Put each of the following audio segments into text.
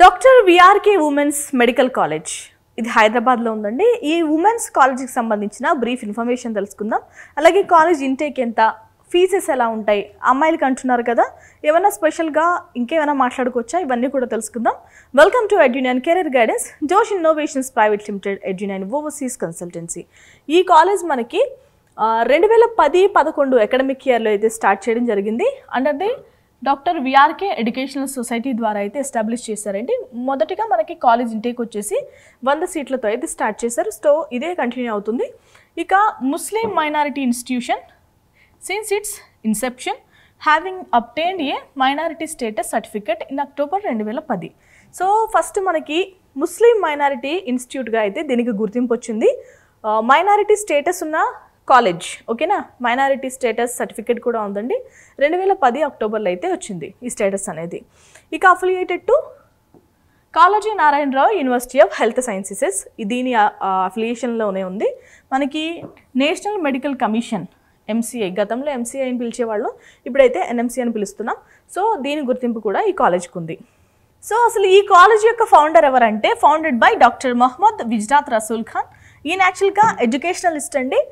Doctor VRK women's medical college ఇది హైదరాబాద్లో ఉందండి. ఈ ఉమెన్స్ కాలేజ్కి సంబంధించిన బ్రీఫ్ ఇన్ఫర్మేషన్ తెలుసుకుందాం. అలాగే కాలేజ్ ఇంటేక్ ఎంత, ఫీజెస్ ఎలా ఉంటాయి, అమ్మాయిలకి అంటున్నారు కదా, ఏమైనా స్పెషల్గా ఇంకేమైనా మాట్లాడుకోవచ్చా, ఇవన్నీ కూడా తెలుసుకుందాం. Welcome to Edunine career guidance, Josh innovations private limited, Edunine overseas consultancy. ఈ కాలేజ్ మనకి 2010-11 అకాడమిక్ ఇయర్లో అయితే స్టార్ట్ చేయడం జరిగింది. అంటే డాక్టర్ విఆర్కే ఎడ్యుకేషనల్ సొసైటీ ద్వారా అయితే ఎస్టాబ్లిష్ చేశారండి. మొదటిగా మనకి కాలేజ్ ఇంటేక్ వచ్చేసి 100 సీట్లతో అయితే స్టార్ట్ చేశారు. సో ఇదే కంటిన్యూ అవుతుంది. ఇక Muslim minority institution since its inception having obtained a minority status certificate in October 2010. So first మనకి ముస్లిం మైనారిటీ ఇన్స్టిట్యూట్గా అయితే దీనికి గుర్తింపు వచ్చింది. మైనారిటీ స్టేటస్ ఉన్న కాలేజ్, ఓకేనా. మైనారిటీ స్టేటస్ సర్టిఫికేట్ కూడా ఉందండి. 2010 అక్టోబర్లో అయితే వచ్చింది ఈ స్టేటస్ అనేది. ఇక affiliated to Kaloji Narayana Rao university of health sciences, దీని అఫిలియేషన్లోనే ఉంది. మనకి నేషనల్ మెడికల్ కమిషన్ ఎంసీఐ, గతంలో ఎంసీఐ అని పిలిచేవాళ్ళు, ఇప్పుడైతే ఎన్ఎంసీ అని పిలుస్తున్నాం. సో దీని గుర్తింపు కూడా ఈ కాలేజ్కి ఉంది. సో అసలు ఈ కాలేజ్ యొక్క ఫౌండర్ ఎవరంటే, founded by doctor Mohammad Vizarath Rasool Khan. ఈయన యాక్చువల్గా ఎడ్యుకేషనలిస్ట్ అండి.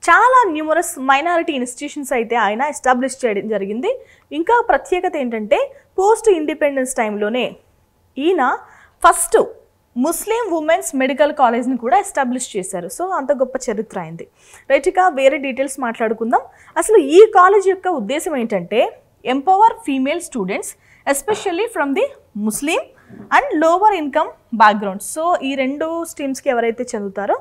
చాలా న్యూమరస్ మైనారిటీ ఇన్స్టిట్యూషన్స్ అయితే ఆయన ఎస్టాబ్లిష్ చేయడం జరిగింది. ఇంకా ప్రత్యేకత ఏంటంటే, పోస్ట్ ఇండిపెండెన్స్ టైంలోనే ఈయన ఫస్ట్ ముస్లిం ఉమెన్స్ మెడికల్ కాలేజ్ని కూడా ఎస్టాబ్లిష్ చేశారు. సో అంత గొప్ప చరిత్ర అయింది. రైట్, ఇక వేరే డీటెయిల్స్ మాట్లాడుకుందాం. అసలు ఈ కాలేజ్ యొక్క ఉద్దేశం ఏంటంటే, empower female students especially from the Muslim and lower income background. So ఈ రెండు స్ట్రీమ్స్కి ఎవరైతే చదువుతారో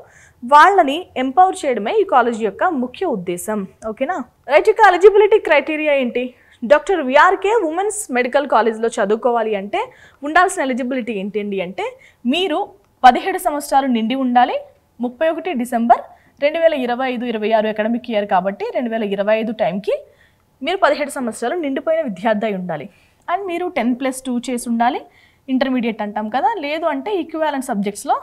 వాళ్ళని ఎంపవర్ చేయడమే ఈ కాలేజ్ యొక్క ముఖ్య ఉద్దేశం, ఓకేనా. రైట్, ఇక ఎలిజిబిలిటీ క్రైటీరియా ఏంటి? డాక్టర్ విఆర్కే ఉమెన్స్ మెడికల్ కాలేజ్లో చదువుకోవాలి అంటే ఉండాల్సిన ఎలిజిబిలిటీ ఏంటండి అంటే, మీరు 17 సంవత్సరాలు నిండి ఉండాలి. 31 డిసెంబర్ 2025-26 అకాడమిక్ ఇయర్ కాబట్టి 2025 టైంకి మీరు 17 సంవత్సరాలు నిండిపోయిన విద్యార్థి అయి ఉండాలి. అండ్ మీరు 10+2 చేసి ఉండాలి. ఇంటర్మీడియట్ అంటాం కదా. లేదు అంటే ఈక్వాలెంట్ సబ్జెక్ట్స్లో,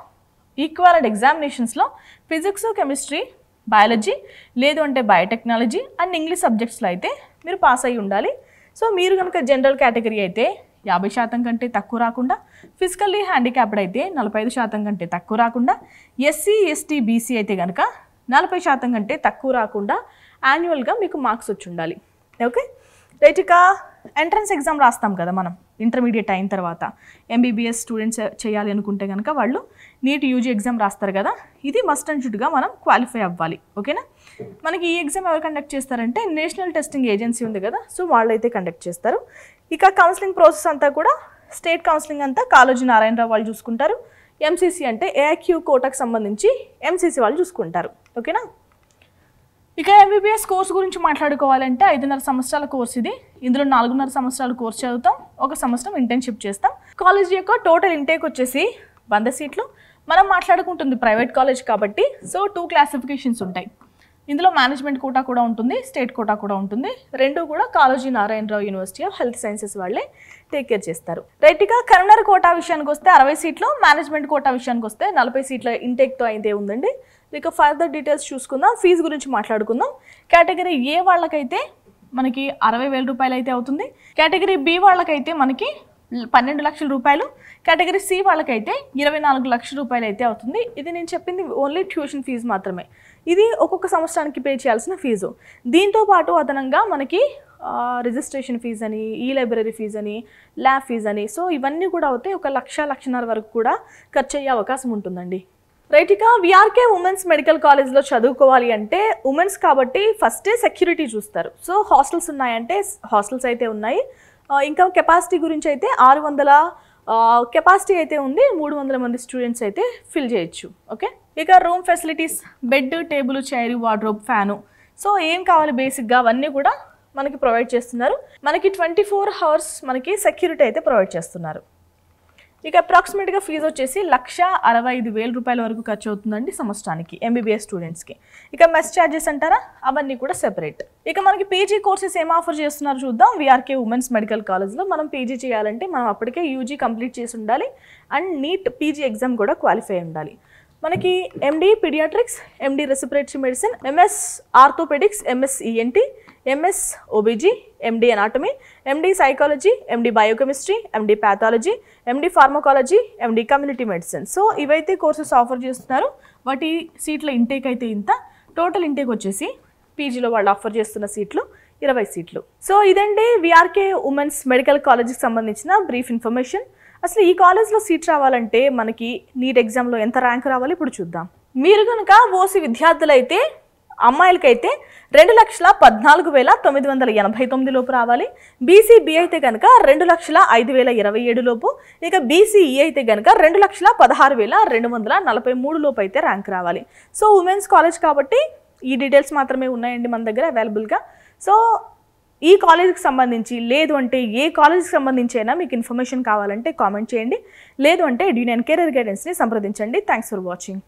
ఈక్వాలెంట్ ఎగ్జామినేషన్స్లో ఫిజిక్స్, కెమిస్ట్రీ, బయాలజీ, లేదు అంటే బయోటెక్నాలజీ అండ్ ఇంగ్లీష్ సబ్జెక్ట్స్లో అయితే మీరు పాస్ అయ్యి ఉండాలి. సో మీరు కనుక జనరల్ కేటగిరీ అయితే 50% కంటే తక్కువ రాకుండా, ఫిజికల్లీ హ్యాండిక్యాప్డ్ అయితే 45% కంటే తక్కువ రాకుండా, ఎస్సీ, ఎస్టీ, బీసీ అయితే కనుక 40% కంటే తక్కువ రాకుండా యాన్యువల్గా మీకు మార్క్స్ వచ్చి ఉండాలి. ఓకే రైట్, ఇక ఎంట్రన్స్ ఎగ్జామ్ రాస్తాం కదా మనం ఇంటర్మీడియట్ అయిన తర్వాత. ఎంబీబీఎస్ స్టూడెంట్స్ చేయాలి అనుకుంటే కనుక వాళ్ళు నీట్ యూజీ ఎగ్జామ్ రాస్తారు కదా, ఇది మస్ట్ అండ్ షుడ్గా మనం క్వాలిఫై అవ్వాలి, ఓకేనా. మనకి ఈ ఎగ్జామ్ ఎవరు కండక్ట్ చేస్తారంటే, నేషనల్ టెస్టింగ్ ఏజెన్సీ ఉంది కదా, సో వాళ్ళైతే కండక్ట్ చేస్తారు. ఇక కౌన్సిలింగ్ ప్రాసెస్ అంతా కూడా స్టేట్ కౌన్సిలింగ్ అంతా కాళోజీ నారాయణరావు వాళ్ళు చూసుకుంటారు. ఎంసీసీ అంటే ఏఐక్యూ కోటాకు సంబంధించి ఎంసీసీ వాళ్ళు చూసుకుంటారు, ఓకేనా. ఇక ఎంబీబీఎస్ కోర్స్ గురించి మాట్లాడుకోవాలంటే 5.5 సంవత్సరాల కోర్స్ ఇది. ఇందులో 4.5 సంవత్సరాల కోర్స్ చదువుతాం, 1 సంవత్సరం ఇంటర్న్షిప్ చేస్తాం. కాలేజ్ యొక్క టోటల్ ఇంటేక్ వచ్చేసి 100 సీట్లు. మనం మాట్లాడుకుంటుంది ప్రైవేట్ కాలేజ్ కాబట్టి, సో 2 క్లాసిఫికేషన్స్ ఉంటాయి. ఇందులో మేనేజ్మెంట్ కోటా కూడా ఉంటుంది, స్టేట్ కోటా కూడా ఉంటుంది. రెండు కూడా Kaloji Narayana Rao university of health sciences వాళ్ళే టేక్ కేర్ చేస్తారు. రైట్గా కరీంనగర్ కోటా విషయానికి వస్తే 60 సీట్లు, మేనేజ్మెంట్ కోటా విషయానికి వస్తే 40 సీట్ల ఇంటేక్తో అయితే ఉందండి. ఇక ఫర్దర్ డీటెయిల్స్ చూసుకుందాం. ఫీజు గురించి మాట్లాడుకుందాం. కేటగిరీ ఏ వాళ్ళకైతే మనకి 60,000 రూపాయలు అయితే అవుతుంది. కేటగిరీ బి వాళ్ళకైతే మనకి 12 లక్షల రూపాయలు. కేటగిరీ సి వాళ్ళకైతే 24 లక్షల రూపాయలు అయితే అవుతుంది. ఇది నేను చెప్పింది ఓన్లీ ట్యూషన్ ఫీజు మాత్రమే. ఇది ఒక్కొక్క సంవత్సరానికి పే చేయాల్సిన ఫీజు. దీంతో పాటు అదనంగా మనకి రిజిస్ట్రేషన్ ఫీజు అని, ఈ లైబ్రరీ ఫీజు అని, ల్యాబ్ ఫీజు అని, సో ఇవన్నీ కూడా అవుతాయి. 1,00,00,000 వరకు కూడా ఖర్చు అయ్యే అవకాశం ఉంటుందండి. రైట్, ఇక విఆర్కే ఉమెన్స్ మెడికల్ కాలేజ్లో చదువుకోవాలి అంటే ఉమెన్స్ కాబట్టి ఫస్టే సెక్యూరిటీ చూస్తారు. సో హాస్టల్స్ ఉన్నాయంటే హాస్టల్స్ అయితే ఉన్నాయి. ఇంకా కెపాసిటీ గురించి అయితే 600 కెపాసిటీ అయితే ఉంది. 300 మంది స్టూడెంట్స్ అయితే ఫిల్ చేయొచ్చు, ఓకే. ఇక room facilities, bed, table, chair, wardrobe, fan, so ఏం కావాలి బేసిక్గా అవన్నీ కూడా మనకి ప్రొవైడ్ చేస్తున్నారు. మనకి 24 hours మనకి సెక్యూరిటీ అయితే ప్రొవైడ్ చేస్తున్నారు. ఇక అప్రాక్సిమేట్గా ఫీజు వచ్చేసి 1,65,000 రూపాయల వరకు ఖర్చు అవుతుందండి సంవత్సరానికి ఎంబీబీఎస్ స్టూడెంట్స్కి. ఇక మెస్ ఛార్జెస్ అంటారా, అవన్నీ కూడా సెపరేట్. ఇక మనకి పీజీ కోర్సెస్ ఏం ఆఫర్ చేస్తున్నారు చూద్దాం. విఆర్కే ఉమెన్స్ మెడికల్ కాలేజ్లో మనం పీజీ చేయాలంటే మనం అప్పటికే యూజీ కంప్లీట్ చేసి ఉండాలి అండ్ నీట్ పీజీ ఎగ్జామ్ కూడా క్వాలిఫై ఉండాలి. మనకి MD paediatrics, MD respiratory medicine, MS orthopaedics, MS ENT, MS OBG, MD anatomy, MD psychology, MD biochemistry, MD pathology, MD pharmacology, MD community medicine. So ఇవైతే courses offer చేస్తున్నారు. వాటి సీట్ల intake అయితే ఇంత. Total intake వచ్చేసి పీజీలో వాళ్ళు ఆఫర్ చేస్తున్న సీట్లు 20 సీట్లు. సో ఇదండి విఆర్కే ఉమెన్స్ మెడికల్ కాలేజ్కి సంబంధించిన బ్రీఫ్ ఇన్ఫర్మేషన్. అసలు ఈ కాలేజ్లో సీట్ రావాలంటే మనకి నీట్ ఎగ్జామ్లో ఎంత ర్యాంక్ రావాలి ఇప్పుడు చూద్దాం. మీరు కనుక ఓసీ విద్యార్థులైతే అమ్మాయిలకైతే 2,14,989 లోపు రావాలి. బీసీబీ అయితే కనుక 2,05,027 లోపు, ఇక బీసీఈ అయితే కనుక 2,16,243 లోపు అయితే ర్యాంక్ రావాలి. సో ఉమెన్స్ కాలేజ్ కాబట్టి ఈ డీటెయిల్స్ మాత్రమే ఉన్నాయండి మన దగ్గర అవైలబుల్గా. సో ఈ కాలేజ్కి సంబంధించి లేదు అంటే ఏ కాలేజ్కి సంబంధించి అయినా మీకు ఇన్ఫర్మేషన్ కావాలంటే కామెంట్ చేయండి. లేదు అంటే ఎడ్యునైన్ కెరీర్ గైడెన్స్ని సంప్రదించండి. Thanks for watching.